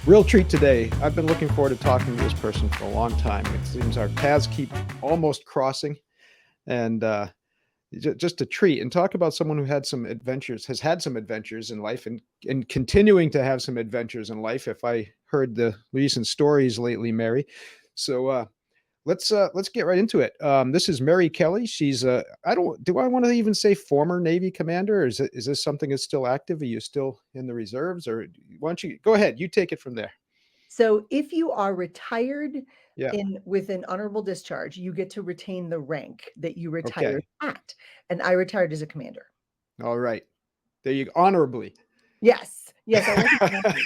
Real treat today. I've been looking forward to talking to this person for a long time. It seems our paths keep almost crossing, and just a treat. And talk about someone who had some adventures, has had some adventures in life, and continuing to have some adventures in life. If I heard the recent stories lately, Mary. So let's get right into it. This is Mary Kelly. She's I don't do I want to even say former Navy commander, or is this something that's still active? Are you still in the reserves, or why don't you go ahead? You take it from there. So if you are retired Yeah. with an honorable discharge, you get to retain the rank that you retired Okay. at, and I retired as a commander. All right. There you go. Honorably. Yes, yes, I wasn't naughty.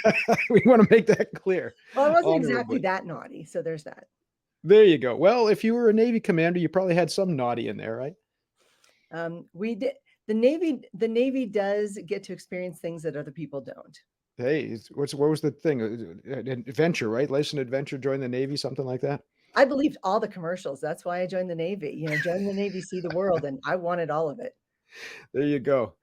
We want to make that clear. Well, I wasn't exactly Honorably. that naughty, so there's that. There you go. Well, if you were a Navy commander, you probably had some naughty in there, right? We did the Navy does get to experience things that other people don't. Hey, what was the thing? An adventure, right? Life's an adventure. Join the Navy, something like that. I believed all the commercials, that's why I joined the Navy, join the Navy, see the world, and I wanted all of it. There you go.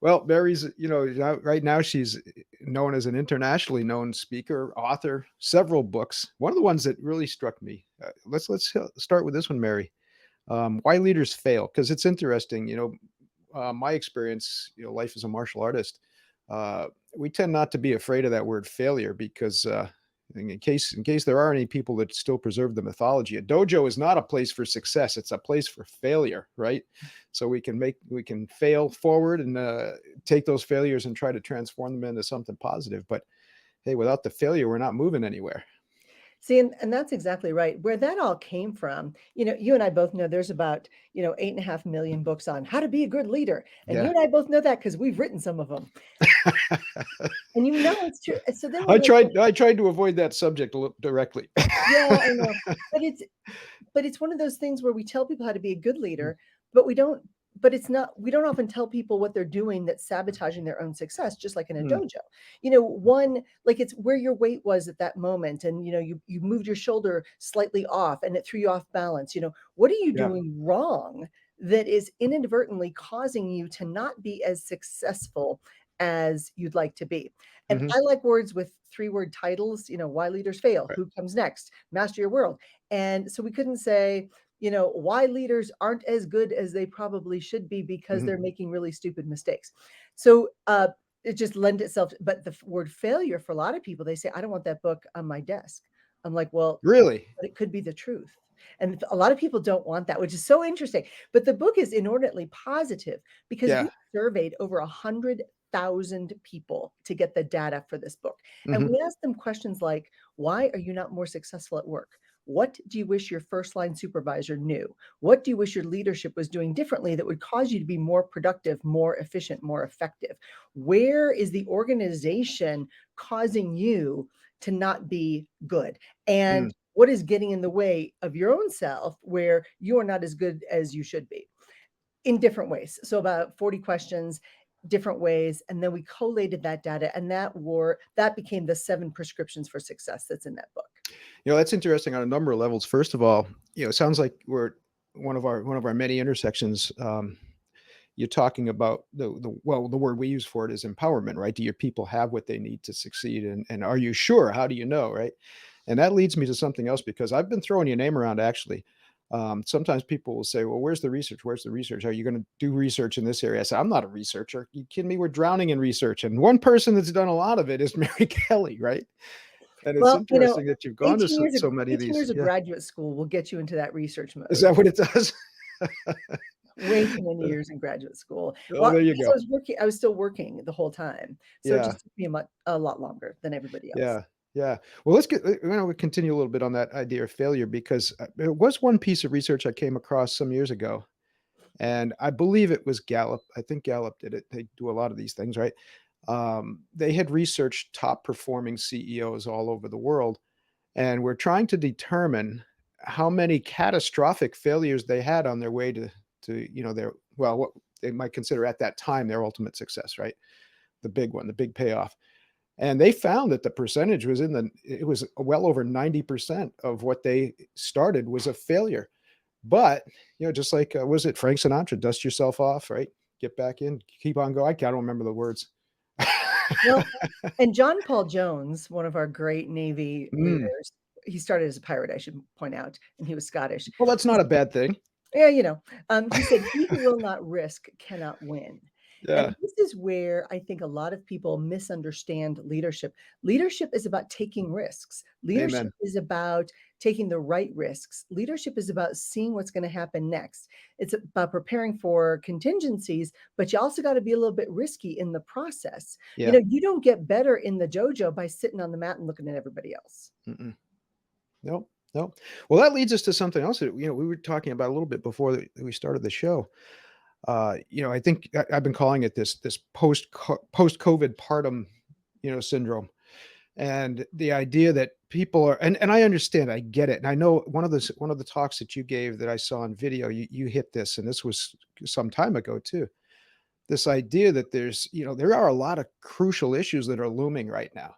Well, Mary's, right now she's known as an internationally known speaker, author, several books. One of the ones that really struck me. Let's start with this one, Mary. Why leaders fail, because it's interesting. My experience. Life as a martial artist. We tend not to be afraid of that word failure because. In case there are any people that still preserve the mythology, a dojo is not a place for success; it's a place for failure, right? So we can fail forward and take those failures and try to transform them into something positive. But hey, without the failure, we're not moving anywhere. See, and that's exactly right. Where that all came from, you and I both know there's about, 8.5 million books on how to be a good leader. And you Yeah. and I both know that because we've written some of them. And it's true. And so then we I look at, tried I tried to avoid that subject directly. yeah, I know. But it's one of those things where we tell people how to be a good leader, but we don't often tell people what they're doing that's sabotaging their own success, just like in a Mm, dojo. One, like, it's where your weight was at that moment, and you moved your shoulder slightly off and it threw you off balance. What are you yeah. doing wrong that is inadvertently causing you to not be as successful as you'd like to be? And Mhm. I like words with three-word titles, why leaders fail, Right. who comes next, master your world. And so we couldn't say, why leaders aren't as good as they probably should be because Mhm. they're making really stupid mistakes. So it just lend itself. But the word failure for a lot of people, they say, I don't want that book on my desk. I'm like, well, Really? but it could be the truth. And a lot of people don't want that, which is so interesting. But the book is inordinately positive because we Yeah. surveyed over 100,000 people to get the data for this book. And Mhm. we asked them questions like, why are you not more successful at work? What do you wish your first line supervisor knew? What do you wish your leadership was doing differently that would cause you to be more productive, more efficient, more effective? Where is the organization causing you to not be good? Mm. And what is getting in the way of your own self where you are not as good as you should be in different ways? So about 40 questions, different ways, and then we collated that data, and that became the 7 prescriptions for success that's in that book. That's interesting on a number of levels. First of all, it sounds like we're one of our many intersections. You're talking about the word we use for it is empowerment, right? Do your people have what they need to succeed? And are you sure? How do you know, right? And that leads me to something else because I've been throwing your name around actually. Sometimes people will say, well, where's the research? Where's the research? Are you going to do research in this area? I say, I'm not a researcher. You kidding me? We're drowning in research. And one person that's done a lot of it is Mary Kelly, right? And it's Well, interesting that you've gone to 18 so, years of so many of 18 these. years of Yeah. graduate school will get you into that research Is mode. that what it does? Way too many years in graduate school. Oh, Well, there you because go. I was still working the whole time, so it Yeah. just took me a lot longer than everybody else. Yeah. Yeah. Well, let's we continue a little bit on that idea of failure because it was one piece of research I came across some years ago. And I believe it was Gallup. I think Gallup did it. They do a lot of these things, right? They had researched top performing CEOs all over the world, and we're trying to determine how many catastrophic failures they had on their way to their what they might consider at that time their ultimate success, right? The big one, the big payoff. And they found that the percentage was it was well over 90% of what they started was a failure. But, just like, was it Frank Sinatra, "Dust yourself off," right? Get back in, keep on going. I don't remember the words. Well, and John Paul Jones, one of our great Navy Mm. leaders, he started as a pirate, I should point out, and he was Scottish. Well, that's He not a bad thing. Yeah, he said, "He who will not risk cannot win." And Yeah. this is where I think a lot of people misunderstand leadership. Leadership is about taking risks. Leadership Amen. is about taking the right risks. Leadership is about seeing what's going to happen next. It's about preparing for contingencies, but you also got to be a little bit risky in the process. Yeah. You don't get better in the dojo by sitting on the mat and looking at everybody else. Mm-mm. Nope. Nope. Well, that leads us to something else that, we were talking about a little bit before we started the show. I think I've been calling it this post COVID partum, syndrome, and the idea that people are, and I understand, I get it, and I know one of the talks that you gave that I saw on video, you hit this, and this was some time ago too. This idea that there are a lot of crucial issues that are looming right now.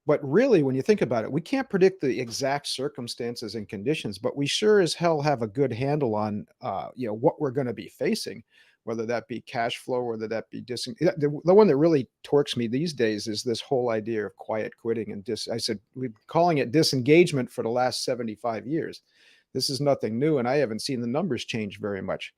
But really, when you think about it, we can't predict the exact circumstances and conditions, but we sure as hell have a good handle on, what we're going to be facing, whether that be cash flow, whether that be the one that really torques me these days is this whole idea of quiet quitting and I said we've been calling it disengagement for the last 75 years. This is nothing new, and I haven't seen the numbers change very much.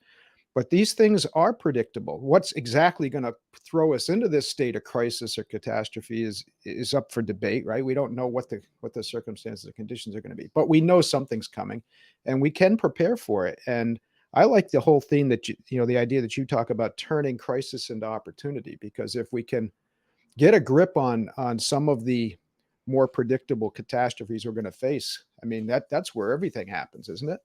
But these things are predictable. What's exactly going to throw us into this state of crisis or catastrophe is up for debate, right? We don't know what the circumstances or conditions are going to be, but we know something's coming, and we can prepare for it. And I like the whole theme that the idea that you talk about turning crisis into opportunity, because if we can get a grip on some of the more predictable catastrophes we're going to face, I mean that's where everything happens, isn't it?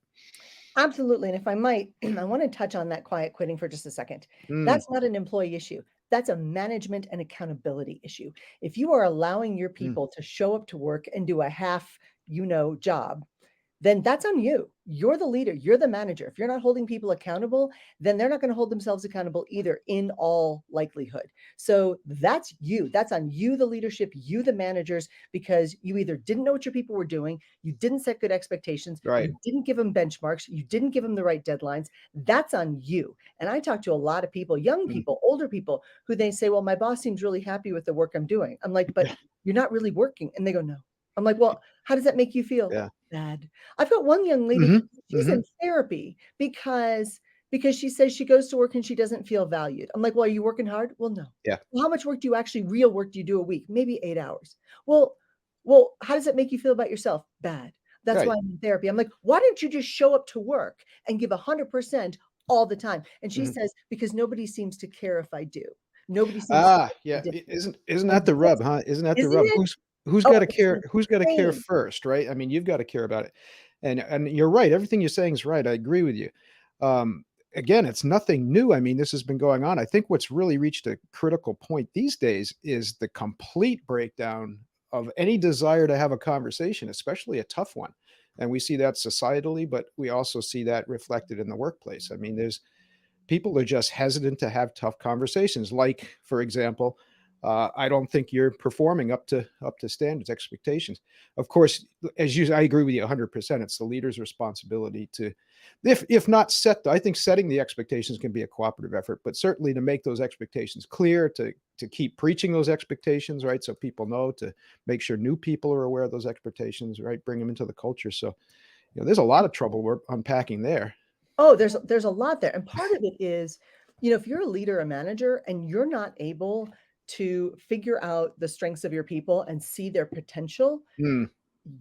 Absolutely, and if I might, I wanna touch on that quiet quitting for just a second. Mm, That's not an employee issue. That's a management and accountability issue. If you are allowing your mm, people to show up to work and do a half, job, then that's on you. You're the leader, you're the manager. If you're not holding people accountable, then they're not going to hold themselves accountable either, in all likelihood. So that's you. That's on you, the leadership, you, the managers, because you either didn't know what your people were doing, you didn't set good expectations, right. you didn't give them benchmarks, you didn't give them the right deadlines. That's on you. And I talk to a lot of people, young Mm, people, older people, who they say, well, my boss seems really happy with the work I'm doing. I'm like, but yeah, you're not really working. And they go, no. I'm like, well, how does that make you feel? yeah. Bad. I've got one young lady, Mhm, she's mhm. in therapy because she says she goes to work and she doesn't feel valued. I'm like, "Well, are you working hard?" "Well, no." Yeah, "Well, how much work do you actually real work do you do a week?" "Maybe 8 hours." "Well, how does it make you feel about yourself?" "Bad." "That's why right. I'm in therapy." I'm like, "Why don't you just show up to work and give 100% all the time?" And she Mhm. says, "Because nobody seems to care if I do. Nobody seems to make a Yeah, I difference." isn't that And the this rub, huh? Isn't that the isn't rub? it? Who's Oh, gotta it's care who's gotta care insane. first, right? I mean, you've gotta care about it. And you're right, everything you're saying is right, I agree with you. Um, Again, it's nothing new, I mean, this has been going on. I think what's really reached a critical point these days is the complete breakdown of any desire to have a conversation, especially a tough one. And we see that societally, but we also see that reflected in the workplace. I mean, there's people are just hesitant to have tough conversations. Like, for example, I don't think you're performing up to standards, expectations. Of course, I agree with you 100%. It's the leader's responsibility to, if not set. I think setting the expectations can be a cooperative effort, but certainly to make those expectations clear, to keep preaching those expectations, right? So people know, to make sure new people are aware of those expectations, right? Bring them into the culture. So, there's a lot of trouble we're unpacking there. Oh, there's a lot there, and part of it is, if you're a leader, a manager, and you're not able to figure out the strengths of your people and see their potential, Mm,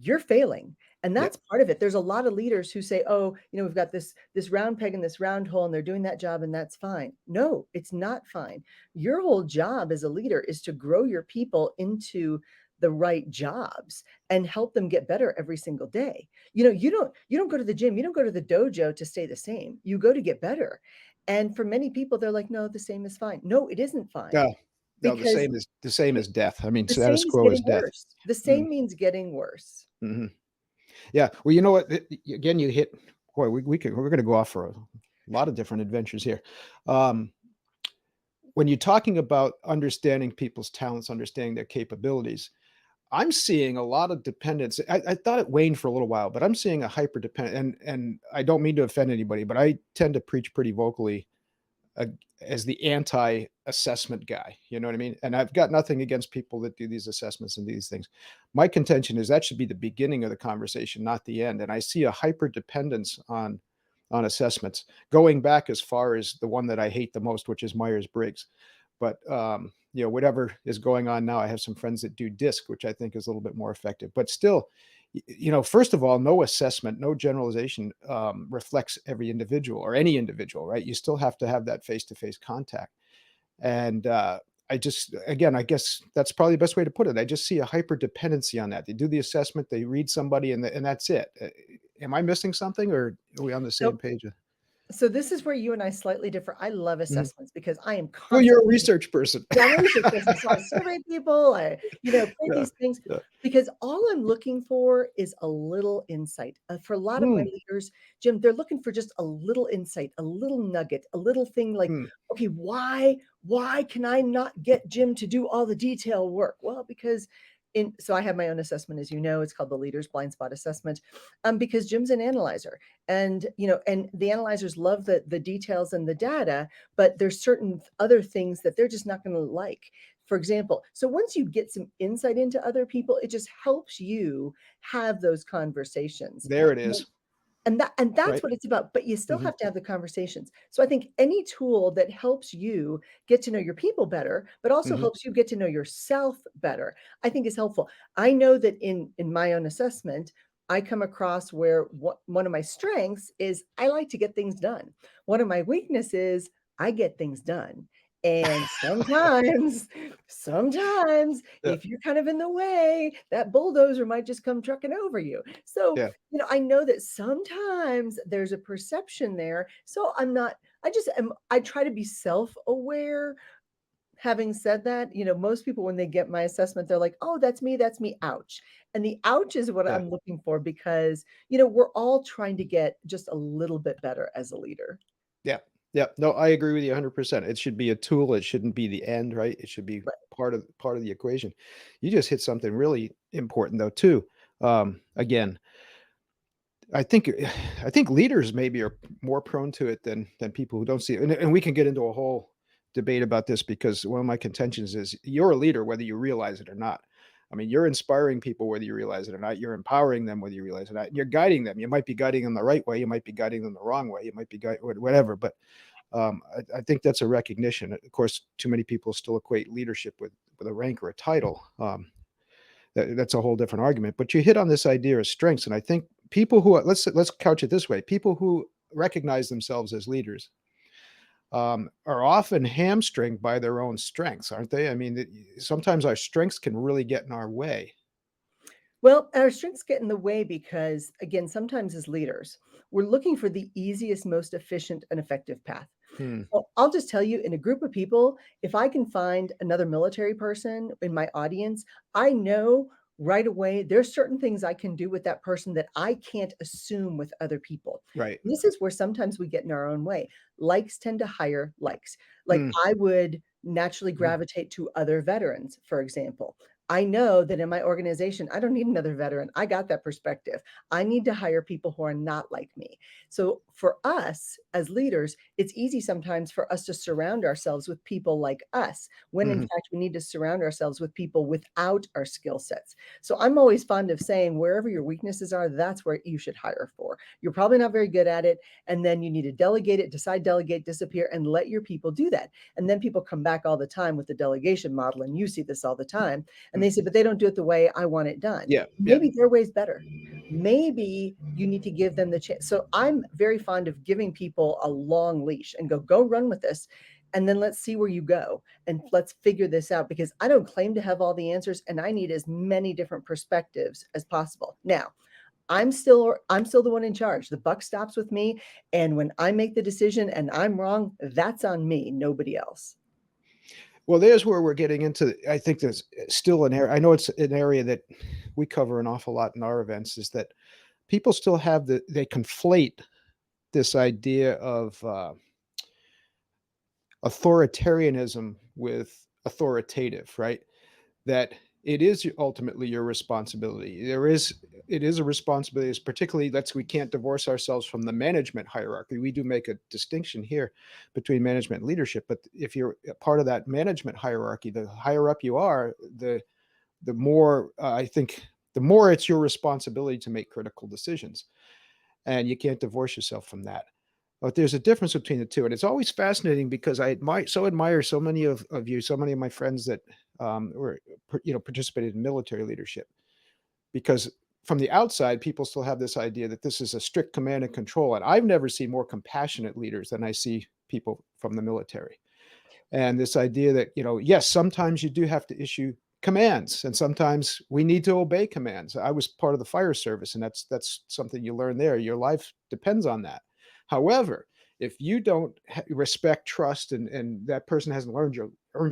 you're failing, and yeah. that's part of it. There's a lot of leaders who say, "Oh, we've got this round peg in this round hole, and they're doing that job, and that's fine." No, it's not fine. Your whole job as a leader is to grow your people into the right jobs and help them get better every single day. You don't go to the gym, you don't go to the dojo to stay the same. You go to get better. And for many people, they're like, "No, the same is fine." No, it isn't fine No, no, the because same is the same as death. I mean, the same status is quo is getting death. worse. The Mm, same means getting worse. mhm. Yeah, well, you know what? Again, you hit. Boy, we're going to go off for a lot of different adventures here. Um, when you're talking about understanding people's talents, understanding their capabilities, I'm seeing a lot of dependence. I thought it waned for a little while, but I'm seeing a hyper dependent. And I don't mean to offend anybody, but I tend to preach pretty vocally as the anti-assessment guy, you know what I mean? And I've got nothing against people that do these assessments and these things. My contention is that should be the beginning of the conversation, not the end. And I see a hyper dependence on assessments going back as far as the one that I hate the most, which is Myers-Briggs. But you know, whatever is going on now, I have some friends that do DISC, which I think is a little bit more effective. But still, you know, first of all, no assessment, no generalization reflects every individual or any individual, right? You still have to have that face-to-face contact. And I just, again, I guess that's probably the best way to put it. I just see a hyper dependency on that. They do the assessment, they read somebody, and that's it. Am I missing something, or are we on the same Nope. page? So this is where you and I slightly differ. I love Mhm. assessments because I am Well, you're a constantly. research person. Yeah, I'm a research person, so I survey people, create Yeah, these things yeah. because all I'm looking for is a little insight. For a lot of my Mm, leaders, Jim, they're looking for just a little insight, a little nugget, a little thing like, mm. okay, why can I not get Jim to do all the detail work? Well, because so I have my own assessment, as you know, it's called the Leaders Blind Spot Assessment, because Jim's an analyzer, and and the analyzers love the details and the data, but there's certain other things that they're just not going to like. For example, so once you get some insight into other people, it just helps you have those conversations. There it is, And that's right? what it's about, but you still Mhm, have to have the conversations. So I think any tool that helps you get to know your people better, but also mhm. helps you get to know yourself better, I think is helpful. I know that in my own assessment, I come across where one of my strengths is I like to get things done. One of my weaknesses, I get things done. And sometimes Yeah, if you're kind of in the way, that bulldozer might just come trucking over you. So yeah, I know that sometimes there's a perception there. So I try to be self-aware. Having said that, most people, when they get my assessment, they're like, oh, that's me, ouch. And the ouch is what yeah, I'm looking for because, we're all trying to get just a little bit better as a leader. yeah, yeah. No, I agree with you 100%. It should be a tool, it shouldn't be the end, right? It should be Right. part of the equation. You just hit something really important though too. Again, I think I think leaders maybe are more prone to it than people who don't see it. And we can get into a whole debate about this because one of my contentions is you're a leader whether you realize it or not. I mean, you're inspiring people whether you realize it or not. You're empowering them whether you realize it or not. You're guiding them. You might be guiding them the right way. You might be guiding them the wrong way. You might be guiding whatever. But I think that's a recognition. Of course, too many people still equate leadership with a rank or a title. That's a whole different argument. But you hit on this idea of strengths, and I think people who are, let's couch it this way: people who recognize themselves as leaders are often hamstringed by their own strengths, aren't they? I mean, sometimes our strengths can really get in our way. Well, our strengths get in the way because, again, sometimes as leaders, we're looking for the easiest, most efficient, and effective path. Hmm, Well, I'll just tell you, in a group of people, if I can find another military person in my audience, I know right away there's certain things I can do with that person that I can't assume with other people. right. This is where sometimes we get in our own way. Likes tend to hire likes. Like Hmm, I would naturally mhm, gravitate to other veterans, for example. I know that in my organization, I don't need another veteran. I got that perspective. I need to hire people who are not like me. So for us as leaders, it's easy sometimes for us to surround ourselves with people like us, when in mhm, fact we need to surround ourselves with people without our skill sets. So I'm always fond of saying, wherever your weaknesses are, that's where you should hire for. You're probably not very good at it. And then you need to delegate it, decide, delegate, disappear, and let your people do that. And then people come back all the time with the delegation model. And you see this all the time. And mm. they say, but they don't do it the way I want it done. Yeah, yeah. Maybe their way's better. Maybe you need to give them the chance. So I'm very fond of giving people a long leash and go run with this. And then let's see where you go and let's figure this out because I don't claim to have all the answers and I need as many different perspectives as possible. Now, I'm still the one in charge. The buck stops with me. And when I make the decision and I'm wrong, that's on me, nobody else. Well, there's where we're getting into. I think there's still an area. I know it's an area that we cover an awful lot in our events. Is that people still have they conflate this idea of authoritarianism with authoritative, right? That it is ultimately your responsibility. It is a responsibility, it's particularly that's we can't divorce ourselves from the management hierarchy. We do make a distinction here between management and leadership, but if you're a part of that management hierarchy, the higher up you are, the more I think the more it's your responsibility to make critical decisions, and you can't divorce yourself from that. But there's a difference between the two, and it's always fascinating because I admire so many of you, so many of my friends that were participated in military leadership, because from the outside, people still have this idea that this is a strict command and control, and I've never seen more compassionate leaders than I see people from the military. And this idea that, yes, sometimes you do have to issue commands, and sometimes we need to obey commands. I was part of the fire service, and that's something you learn there. Your life depends on that. However, if you don't respect, trust, and that person hasn't earned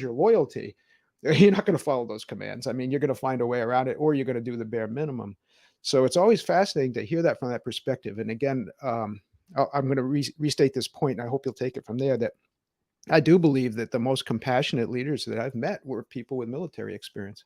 your loyalty, you're not going to follow those commands. I mean, you're going to find a way around it, or you're going to do the bare minimum. So it's always fascinating to hear that from that perspective. And again, I'm going to restate this point, and I hope you'll take it from there. That I do believe that the most compassionate leaders that I've met were people with military experience.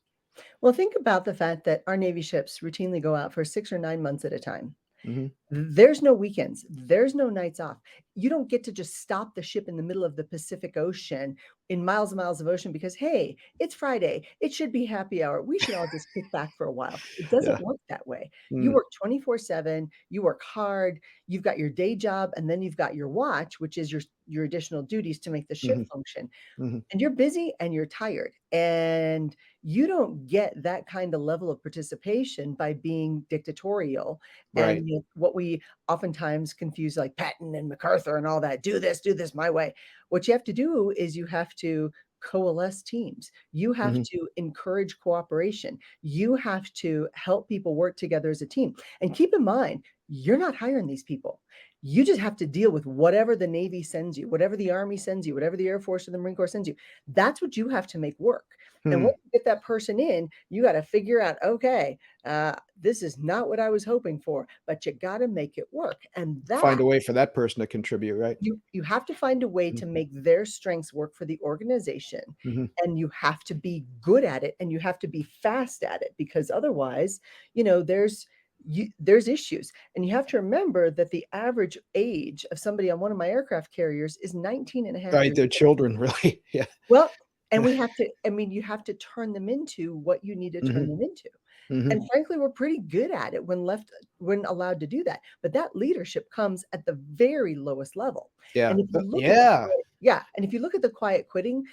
Well, think about the fact that our Navy ships routinely go out for 6 or 9 months at a time. Mhm. There's no weekends. There's no nights off. You don't get to just stop the ship in the middle of the Pacific Ocean in miles and miles of ocean because, hey, it's Friday. It should be happy hour. We should all just kick back for a while. It doesn't Yeah. work that way. You Mm, work 24/7. You work hard. You've got your day job, and then you've got your watch, which is your additional duties to make the ship mhm, function. mhm. And you're busy and you're tired, and you don't get that kind of level of participation by being dictatorial Right. and what we oftentimes confuse like Patton and MacArthur and all that. Do this my way. What you have to do is you have to coalesce teams. You have Mhm. to encourage cooperation. You have to help people work together as a team. And keep in mind, you're not hiring these people. You just have to deal with whatever the Navy sends you, whatever the Army sends you, whatever the Air Force or the Marine Corps sends you. That's what you have to make work. And Hmm. once you get that person in, you got to figure out, okay, this is not what I was hoping for, but you got to make it work. And Find that a way for that person to contribute, right? you have to find a way Mm, to make their strengths work for the organization, mhm. and you have to be good at it and you have to be fast at it because otherwise, there's issues. And you have to remember that the average age of somebody on one of my aircraft carriers is 19 and a half Right, years their old. children, really, yeah. Well, and we have to I mean, you have to turn them into what you need to turn Mhm, them into. mhm. And frankly, we're pretty good at it when allowed to do that. But that leadership comes at the very lowest level. Yeah, And if you look at the yeah. quiet yeah, and if you look at the quiet quitting,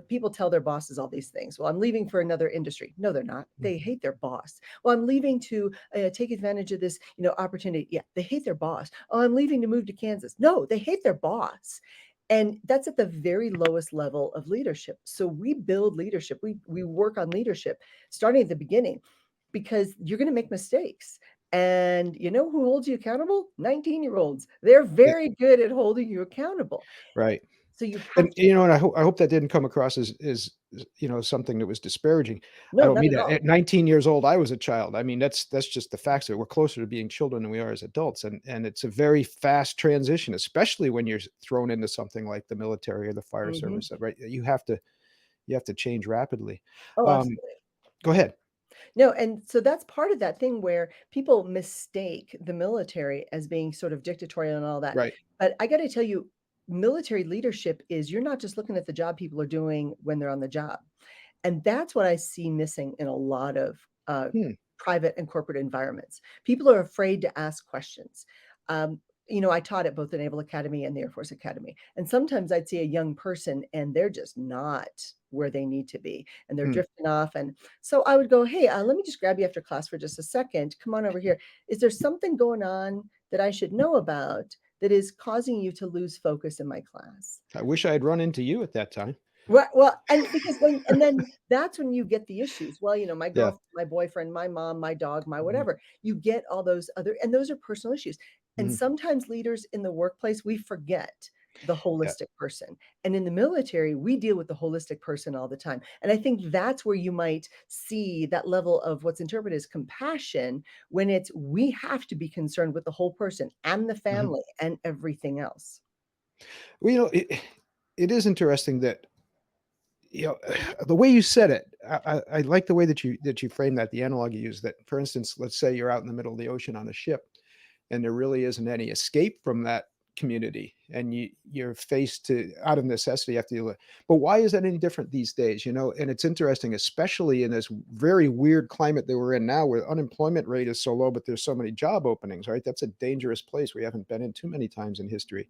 people tell their bosses all these things. Well, I'm leaving for another industry. No, they're not. Mm, They hate their boss. Well, I'm leaving to take advantage of this, opportunity. Yeah, they hate their boss. Oh, I'm leaving to move to Kansas. No, they hate their boss. And that's at the very lowest level of leadership. So we build leadership. We work on leadership starting at the beginning because you're going to make mistakes. And you know who holds you accountable? 19-year-olds. They're yeah, very good at holding you accountable. right. So you And, have to find and I hope that didn't come across as something that was disparaging. I no, don't not mean at that. all. At 19 years old, I was a child. I mean, that's just the facts of it. We're closer to being children than we are as adults, and it's a very fast transition, especially when you're thrown into something like the military or the fire Mhm. service, right? You have to change rapidly. Oh, Um, absolutely. Go ahead. No, and so that's part of that thing where people mistake the military as being sort of dictatorial and all that. Right. But I got to tell you, military leadership is you're not just looking at the job people are doing when they're on the job. And that's what I see missing in a lot of Hmm. private and corporate environments. People are afraid to ask questions. Um, I taught at both the Naval Academy and the Air Force Academy. And sometimes I'd see a young person and they're just not where they need to be and they're Hmm. drifting off. And so I would go, hey, let me just grab you after class for just a second. Come on over here. Is there something going on that I should know about that is causing you to lose focus in my class? I wish I had run into you at that time. Well, and because then that's when you get the issues. Well, my Yeah. my boyfriend, my mom, my dog, my Mhm. whatever. You get all those other and those are personal issues. And Mhm. sometimes leaders in the workplace, we forget the Yeah. holistic person. And in the military, we deal with the holistic person all the time. And I think that's where you might see that level of what's interpreted as compassion when it's we have to be concerned with the whole person and the Mhm. family and everything else. Well, it is interesting that you know, the way you said it, I like the way that you framed that, the analog you used that, for instance, let's say you're out in the middle of the ocean on a ship and there really isn't any escape from that community and you're faced to out of necessity have to deal with. But why is that any different these days? You know, and it's interesting, especially in this very weird climate that we're in now where unemployment rate is so low, but there's so many job openings, right? That's a dangerous place we haven't been in too many times in history.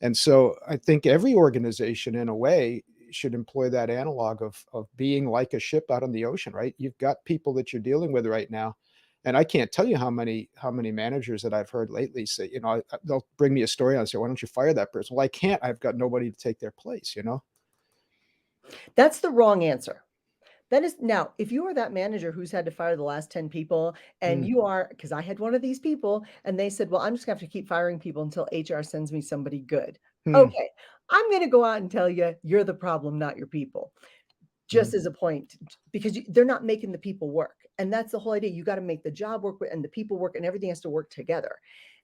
And so I think every organization in a way should employ that analog of being like a ship out on the ocean, right? You've got people that you're dealing with right now. And I can't tell you how many managers that I've heard lately say, you know, they'll bring me a story on and say, why don't you fire that person? Well, I can't. I've got nobody to take their place, you know? That's the wrong answer. That is now, if you are that manager who's had to fire the last 10 people and Mm, you are, because I had one of these people and they said, well, I'm just gonna have to keep firing people until HR sends me somebody good. mm, Okay, I'm gonna go out and tell you you're the problem, not your people. mm. Just as a point, because they're not making the people work. And that's the whole idea. You got to make the job work and the people work and everything has to work together.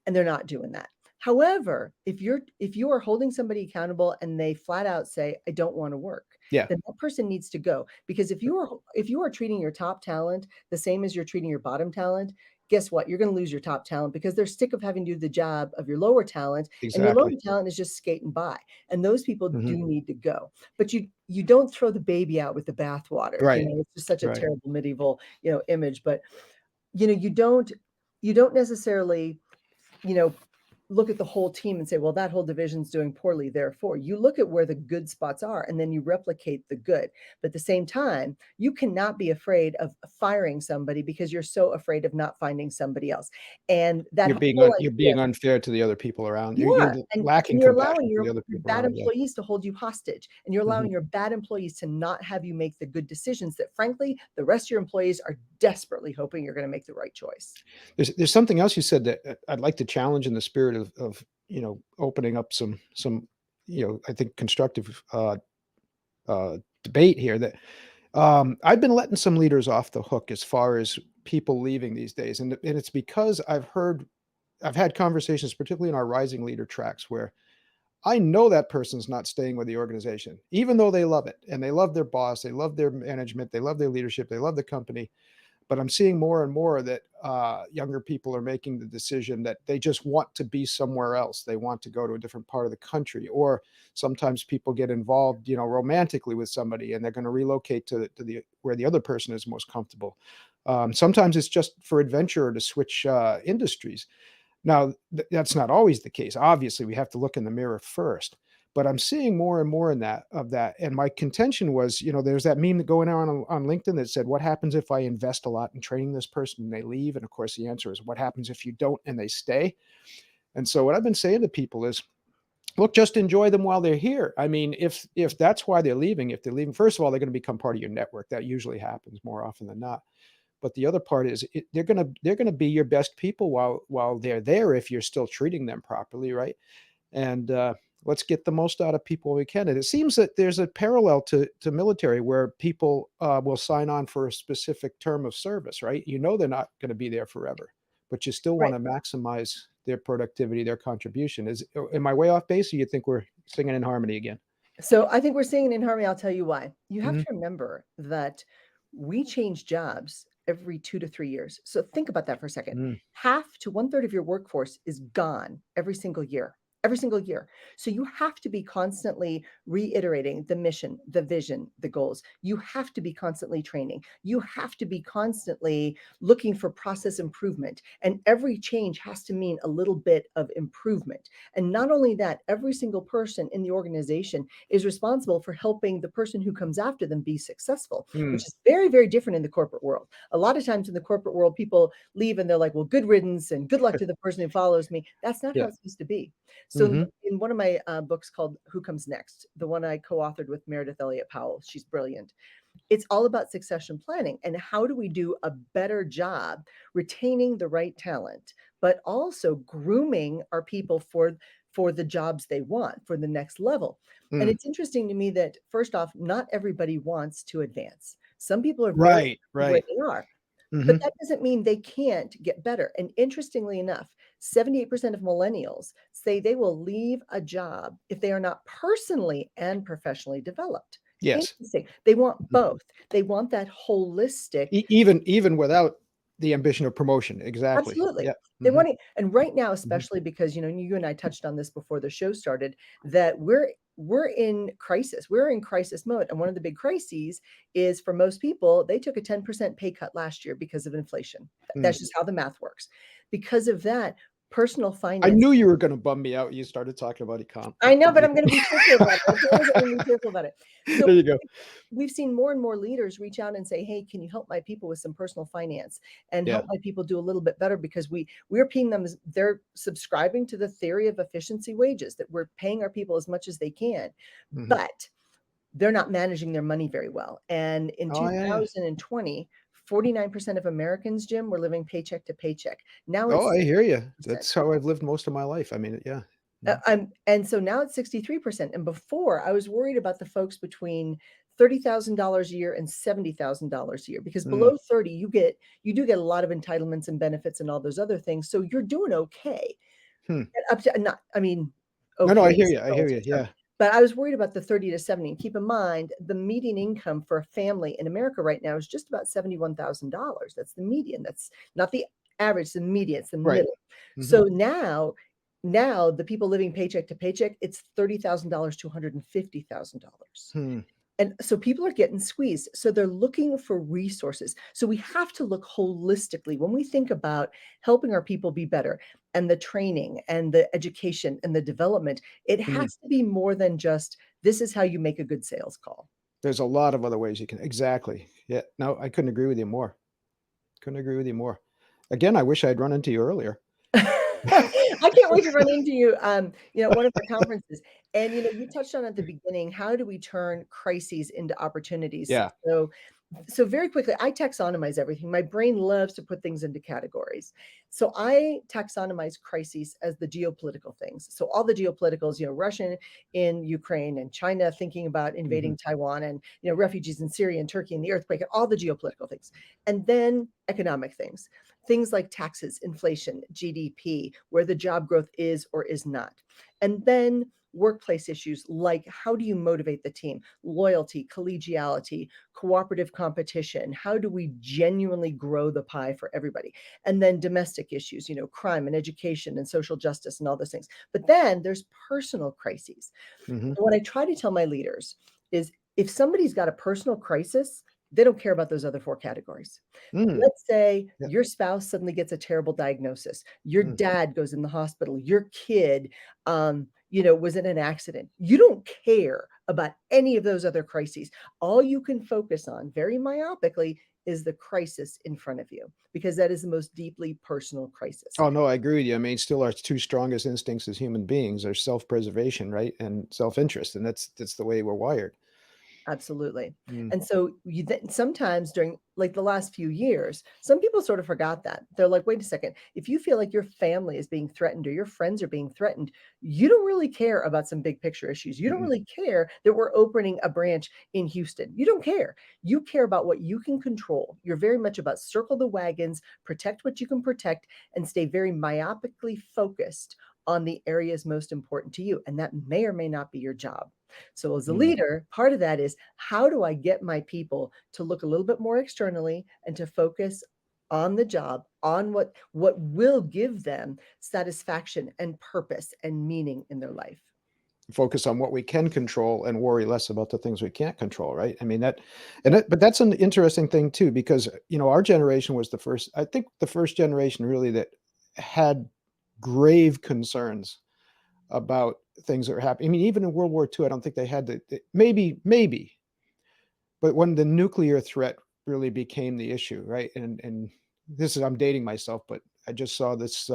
And they're not doing that. However, if you are holding somebody accountable and they flat out say, I don't want to work, Yeah, then that person needs to go. Because if you are treating your top talent the same as you're treating your bottom talent, guess what? You're going to lose your top talent because they're sick of having to do the job of your lower talent, and your lower exactly. talent is just skating by. And those people Mhm. do need to go. But you don't throw the baby out with the bathwater. Right, It's just such a right. terrible medieval, image. But you don't necessarily, you know, look at the whole team and say, well, that whole division's doing poorly. Therefore, you look at where the good spots are and then you replicate the good. But at the same time, you cannot be afraid of firing somebody because you're so afraid of not finding somebody else. And that whole You're idea, being unfair to the other people around you. you You're are, and lacking you're allowing compassion for the your other people bad around you. employees to hold you hostage, and you're Mhm. allowing your bad employees to not have you make the good decisions that, frankly, the rest of your employees are desperately hoping you're gonna make the right choice. There's something else you said that, I'd like to challenge in the spirit of, opening up some, I think constructive, debate here that, I've been letting some leaders off the hook as far as people leaving these days, and it's because I've had conversations, particularly in our rising leader tracks, where I know that person's not staying with the organization, even though they love it, and they love their boss, they love their management, they love their leadership, they love the company. But I'm seeing more and more that younger people are making the decision that they just want to be somewhere else. They want to go to a different part of the country, or sometimes people get involved, romantically with somebody, and they're going to relocate to the where the other person is most comfortable. Sometimes it's just for adventure or to switch industries. Now, that's not always the case. Obviously, we have to look in the mirror first. But I'm seeing more and more in that. And my contention was, there's that meme that going on LinkedIn that said, "What happens if I invest a lot in training this person and they leave?" And of course, the answer is, "What happens if you don't and they stay?" And so, what I've been saying to people is, look, just enjoy them while they're here. I mean, if that's why they're leaving, if they're leaving, first of all, they're going to become part of your network. That usually happens more often than not. But the other part is they're gonna be your best people while they're there if you're still treating them properly, right? And, let's get the most out of people we can. And it seems that there's a parallel to military where people, will sign on for a specific term of service, right? You know they're not gonna be there forever, but you still Right. wanna maximize their productivity, their contribution. Am I way off base, or you think we're singing in harmony again? So I think we're singing in harmony. I'll tell you why. You have Mhm. to remember that we change jobs every 2 to 3 years. So think about that for a second. Mm. Half to one third of your workforce is gone every single year. Every single year. So you have to be constantly reiterating the mission, the vision, the goals. You have to be constantly training. You have to be constantly looking for process improvement. And every change has to mean a little bit of improvement. And not only that, every single person in the organization is responsible for helping the person who comes after them be successful, Mm. which is very, very different in the corporate world. A lot of times in the corporate world, people leave and they're like, well, good riddance and good luck to the person who follows me. That's not how Yeah. it's supposed to be. So Mhm. in one of my books called Who Comes Next, the one I co-authored with Meredith Elliott Powell, she's brilliant. It's all about succession planning and how do we do a better job retaining the right talent, but also grooming our people for the jobs they want for the next level. And Mm. it's interesting to me that first off, not everybody wants to advance. Some people are very Right, happy where right. they are, but Mhm. that doesn't mean they can't get better. And interestingly enough, 78% of millennials say they will leave a job if they are not personally and professionally developed. Yes. Interesting. They want Mhm. both. They want that holistic. Even without the ambition of promotion. Exactly. Absolutely. Yeah. They Mhm. want it, and right now, Mhm. especially because, you and I touched on this before the show started, that we're in crisis. We're in crisis mode, and one of the big crises is for most people, they took a 10% pay cut last year because of inflation. Mm. That's just how the math works. Because of that, personal I finance. knew you were gonna bum me out. You started talking about I know, but yeah. I'm gonna be cheerful about it. I promise I'm gonna be cheerful about it. So There you go. we've seen more and more leaders reach out and say, "Hey, can you help my people with some personal finance and Yeah. help my people do a little bit better?" Because we're paying them as they're subscribing to the theory of efficiency wages, that we're paying our people as much as they can, Mhm. but they're not managing their money very well. And in Oh, yeah, yeah. 2020, 49% of Americans, Jim, were living paycheck to paycheck. Now Oh, it's I hear you. 60%. That's how I've lived most of my life. I mean, yeah. Mhm. And so now it's 63%. And before, I was worried about the folks between $30,000 a year and $70,000 a year, because Mm. below 30, you do get a lot of entitlements and benefits and all those other things. So you're doing okay. Hmm. And up to not, I mean, No, no, okay I hear is you. a I hear relative you. term. Yeah. But I was worried about the 30 to 70. And keep in mind, the median income for a family in America right now is just about $71,000. That's the median. That's not the average, the median, it's the Right. middle. Mhm. So now the people living paycheck to paycheck, it's $30,000 to $150,000. Hmm. And so people are getting squeezed. So they're looking for resources. So we have to look holistically when we think about helping our people be better, and the training and the education and the development. It Mm. has to be more than just this is how you make a good sales call. There's a lot of other ways you can exactly. Yeah. No, I couldn't agree with you more. Couldn't agree with you more. Again, I wish I'd run into you earlier. I can't wait to run into you, at one of our conferences. And you touched on at the beginning, how do we turn crises into opportunities? Yeah. So very quickly, I taxonomize everything. My brain loves to put things into categories. So I taxonomize crises as the geopolitical things. So all the geopoliticals, Russia in Ukraine and China thinking about Mhm. invading Taiwan, and refugees in Syria and Turkey and the earthquake and all the geopolitical things. And then economic things. Things like taxes, inflation, GDP, where the job growth is or is not. And then workplace issues like how do you motivate the team, loyalty, collegiality, cooperative competition, how do we genuinely grow the pie for everybody, and then domestic issues, crime and education and social justice and all those things. But then there's personal crises. Mhm. What I try to tell my leaders is, if somebody's got a personal crisis, they don't care about those other four categories. Mm. Let's say Yeah. your spouse suddenly gets a terrible diagnosis. Your Mm. dad goes in the hospital. Your kid, was in an accident. You don't care about any of those other crises. All you can focus on, very myopically, is the crisis in front of you, because that is the most deeply personal crisis. Oh, no, I agree with you. I mean, still our 2 strongest instincts as human beings are self-preservation, right, and self-interest, and that's the way we're wired. Absolutely. Mm. And so you then sometimes during like the last few years, some people sort of forgot that. They're like, wait a second, if you feel like your family is being threatened or your friends are being threatened, you don't really care about some big picture issues. You don't Mm-mm. really care that we're opening a branch in Houston. You don't care. You care about what you can control. You're very much about circle the wagons, protect what you can protect, and stay very myopically focused on the areas most important to you. And that may or may not be your job. So, as a Mm. leader, part of that is, how do I get my people to look a little bit more externally and to focus on the job, on what will give them satisfaction and purpose and meaning in their life? Focus on what we can control and worry less about the things we can't control, right? I mean, but that's an interesting thing too, because, our generation was the first I think the first generation really that had grave concerns about things that were happening. I mean, even in World War II, I don't think they had maybe, but when the nuclear threat really became the issue, right? And this is I'm dating myself, but I just saw this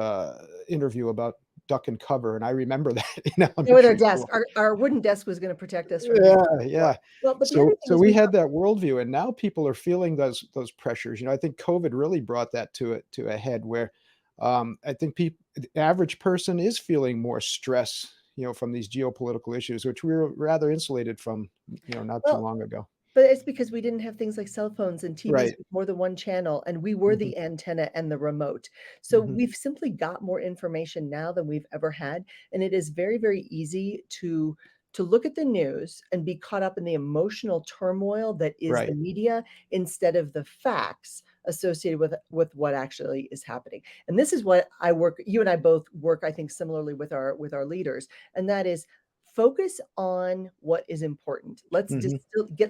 interview about duck and cover, and I remember that in With our elementary desk, school. our wooden desk was going to protect us from Yeah, nuclear war. yeah. Well, but the other So thing is we we had that worldview, and now people are feeling those pressures. I think COVID really brought that to a head where I think the average person is feeling more stress, from these geopolitical issues, which we were rather insulated from, not too well, long ago. but it's because we didn't have things like cell phones and TVs Right. with more than one channel, and we were Mhm, the antenna and the remote. So mhm. we've simply got more information now than we've ever had, and it is very, very easy to look at the news and be caught up in the emotional turmoil that is the Right. media instead of the facts associated with what actually is happening. And this is what I work you and I both work, I think, similarly with our leaders, and that is focus on what is important. Mhm.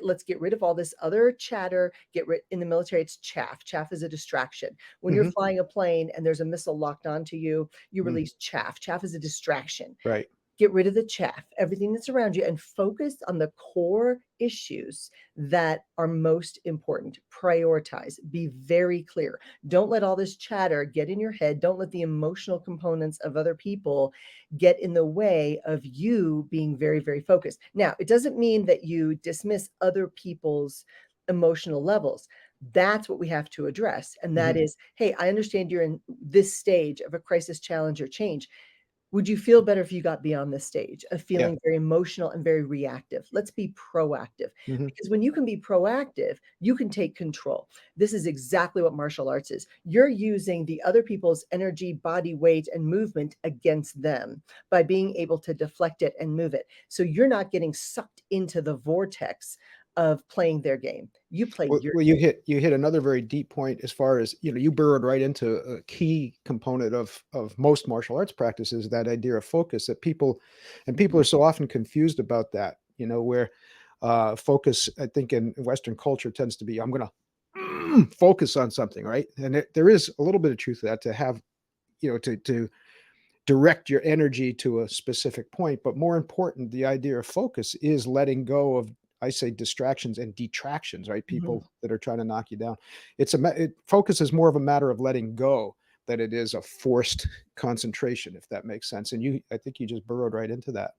Let's get rid of all this other chatter. Get rid In the military, it's chaff. Chaff is a distraction. When you're Mhm. flying a plane and there's a missile locked onto you, you Mm. release chaff. Chaff is a distraction. Right. Get rid of the chaff, everything that's around you, and focus on the core issues that are most important. Prioritize, be very clear. Don't let all this chatter get in your head. Don't let the emotional components of other people get in the way of you being very, very focused. Now, it doesn't mean that you dismiss other people's emotional levels. That's what we have to address. And that Mhm. is, hey, I understand you're in this stage of a crisis, challenge, or change. Would you feel better if you got beyond this stage of Yeah. feeling very emotional and very reactive? Let's be proactive, Mhm. because when you can be proactive, you can take control. This is exactly what martial arts is. You're using the other people's energy, body weight, and movement against them by being able to deflect it and move it. So you're not getting sucked into the vortex of playing their game. You play Well, your well, you hit another very deep point as far as, you burrowed right into a key component of most martial arts practices, that idea of focus that people are so often confused about that, where focus, I think in Western culture tends to be, I'm gonna focus on something, right? And there is a little bit of truth to that, to have, to direct your energy to a specific point. But more important, the idea of focus is letting go of, I say, distractions and detractions, right? Mhm. People that are trying to knock you down. Focus is more of a matter of letting go than it is a forced concentration, if that makes sense. And I think you just burrowed right into that.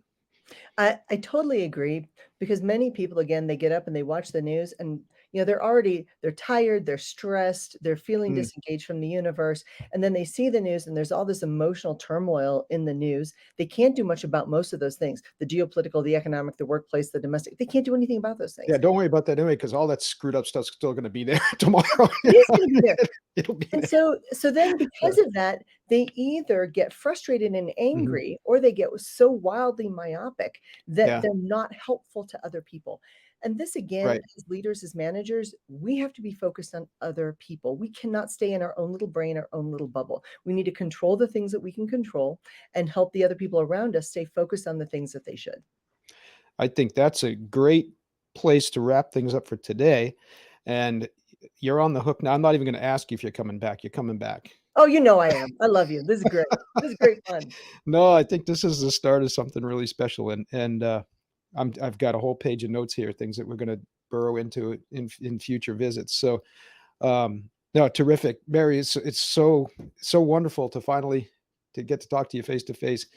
I totally agree, because many people, again, they get up and they watch the news, and they're tired, they're stressed, they're feeling Mm. disengaged from the universe, and then they see the news and there's all this emotional turmoil in the news. They can't do much about most of those things. The geopolitical, the economic, the workplace, the domestic. They can't do anything about those Yeah, things. don't worry about that anyway, because all that screwed up stuff's still going to be there tomorrow. It is going to be there. It'll be And there. so then Yeah. because of that, they either get frustrated and Mhm. angry, or they get so wildly myopic that Yeah. they're not helpful to other people. And this, again, Right. as leaders, as managers, we have to be focused on other people. We cannot stay in our own little brain, our own little bubble. We need to control the things that we can control and help the other people around us stay focused on the things that they should. I think that's a great place to wrap things up for today. And you're on the hook now. I'm not even going to ask you if you're coming back. You're coming back. Oh, you know I am. I love you. This is great. This is great fun. No, I think this is the start of something really special. And I've got a whole page of notes here, things that we're going to burrow into in future visits. So no, terrific, Mary. It's so wonderful to finally to get to talk to you face to face.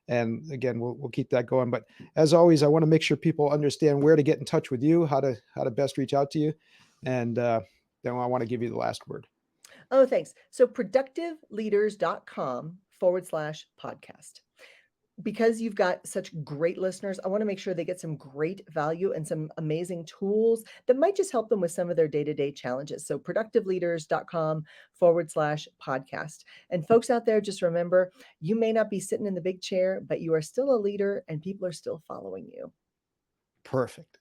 And again, we'll keep that going. But as always, I want to make sure people understand where to get in touch with you, how to best reach out to you, and then I want to give you the last word. Oh, thanks. So productiveleaders.com/podcast. Because you've got such great listeners, I want to make sure they get some great value and some amazing tools that might just help them with some of their day-to-day challenges. So productiveleaders.com/podcast. And folks out there, just remember, you may not be sitting in the big chair, but you are still a leader and people are still following you. Perfect.